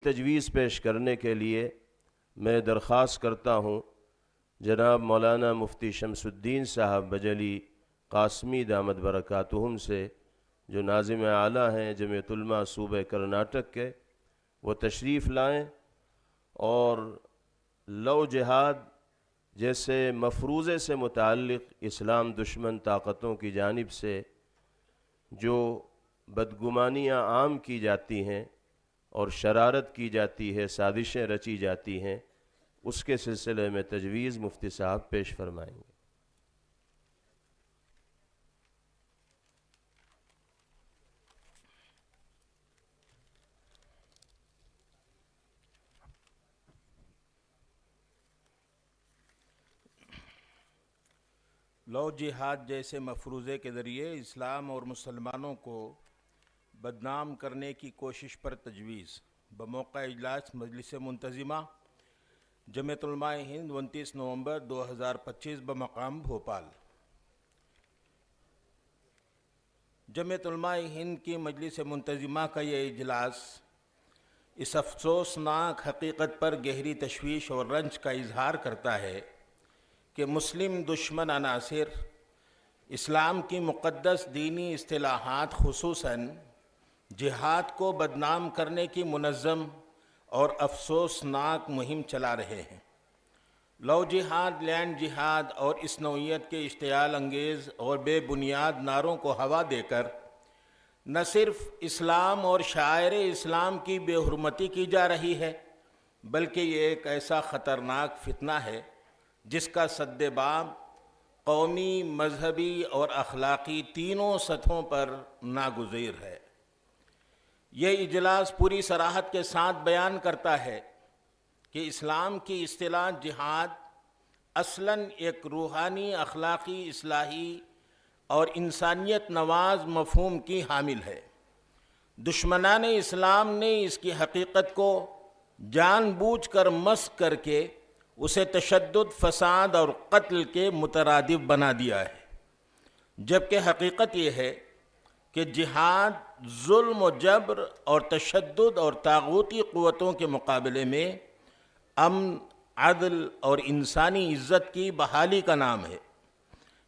تجویز پیش کرنے کے لیے میں درخواست کرتا ہوں جناب مولانا مفتی شمس الدین صاحب بجلی قاسمی دامت برکاتہم سے، جو ناظم اعلیٰ ہیں جمعیت علماء صوبہ کرناٹک کے، وہ تشریف لائیں اور لو جہاد جیسے مفروضے سے متعلق اسلام دشمن طاقتوں کی جانب سے جو بدگمانیاں عام کی جاتی ہیں اور شرارت کی جاتی ہے، سازشیں رچی جاتی ہیں، اس کے سلسلے میں تجویز مفتی صاحب پیش فرمائیں گے۔ لو جہاد جیسے مفروضے کے ذریعے اسلام اور مسلمانوں کو بدنام کرنے کی کوشش پر تجویز بموقع اجلاس مجلس منتظمہ جمعیت علماء ہند 29 نومبر 2025 بمقام بھوپال۔ جمعیت علماء ہند کی مجلس منتظمہ کا یہ اجلاس اس افسوسناک حقیقت پر گہری تشویش اور رنج کا اظہار کرتا ہے کہ مسلم دشمن عناصر اسلام کی مقدس دینی اصطلاحات خصوصاً جہاد کو بدنام کرنے کی منظم اور افسوسناک مہم چلا رہے ہیں۔ لو جہاد، لینڈ جہاد اور اس نوعیت کے اشتعال انگیز اور بے بنیاد نعروں کو ہوا دے کر نہ صرف اسلام اور شعائر اسلام کی بے حرمتی کی جا رہی ہے، بلکہ یہ ایک ایسا خطرناک فتنہ ہے جس کا سد باب قومی، مذہبی اور اخلاقی تینوں سطحوں پر ناگزیر ہے۔ یہ اجلاس پوری صراحت کے ساتھ بیان کرتا ہے کہ اسلام کی اصطلاح جہاد اصلاً ایک روحانی، اخلاقی، اصلاحی اور انسانیت نواز مفہوم کی حامل ہے۔ دشمنان اسلام نے اس کی حقیقت کو جان بوجھ کر مسخ کر کے اسے تشدد، فساد اور قتل کے مترادف بنا دیا ہے، جبکہ حقیقت یہ ہے کہ جہاد ظلم و جبر اور تشدد اور طاغوتی قوتوں کے مقابلے میں امن، عدل اور انسانی عزت کی بحالی کا نام ہے۔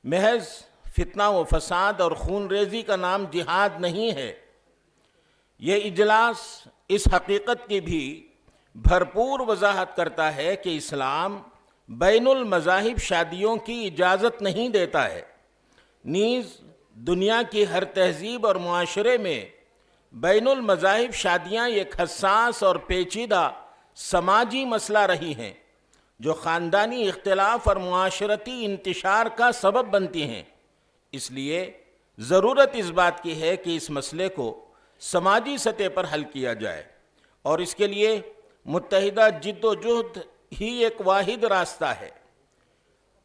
محض فتنہ و فساد اور خون ریزی کا نام جہاد نہیں ہے۔ یہ اجلاس اس حقیقت کی بھی بھرپور وضاحت کرتا ہے کہ اسلام بین المذاہب شادیوں کی اجازت نہیں دیتا ہے، نیز دنیا کی ہر تہذیب اور معاشرے میں بین المذاہب شادیاں ایک حساس اور پیچیدہ سماجی مسئلہ رہی ہیں جو خاندانی اختلاف اور معاشرتی انتشار کا سبب بنتی ہیں۔ اس لیے ضرورت اس بات کی ہے کہ اس مسئلے کو سماجی سطح پر حل کیا جائے، اور اس کے لیے متحدہ جد و جہد ہی ایک واحد راستہ ہے۔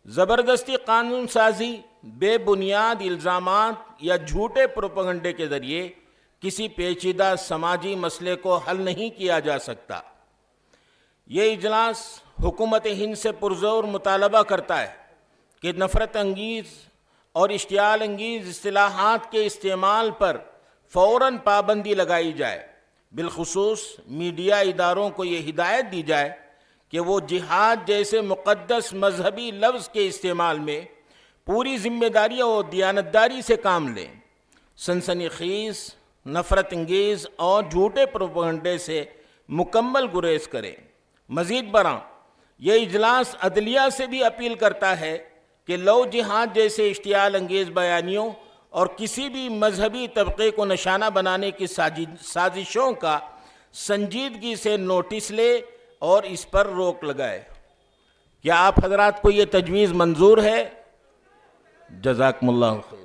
زبردستی قانون سازی، بے بنیاد الزامات یا جھوٹے پروپیگنڈے کے ذریعے کسی پیچیدہ سماجی مسئلے کو حل نہیں کیا جا سکتا۔ یہ اجلاس حکومت ہند سے پرزور مطالبہ کرتا ہے کہ نفرت انگیز اور اشتعال انگیز اصطلاحات کے استعمال پر فوراً پابندی لگائی جائے۔ بالخصوص میڈیا اداروں کو یہ ہدایت دی جائے کہ وہ جہاد جیسے مقدس مذہبی لفظ کے استعمال میں پوری ذمہ داری اور دیانتداری سے کام لیں، سنسنی خیز، نفرت انگیز اور جھوٹے پروپیگنڈے سے مکمل گریز کریں۔ مزید برآں یہ اجلاس عدلیہ سے بھی اپیل کرتا ہے کہ لو جہاد جیسے اشتعال انگیز بیانیوں اور کسی بھی مذہبی طبقے کو نشانہ بنانے کی سازشوں کا سنجیدگی سے نوٹس لے اور اس پر روک لگائے۔ کیا آپ حضرات کو یہ تجویز منظور ہے؟ جزاکم اللہ خیر۔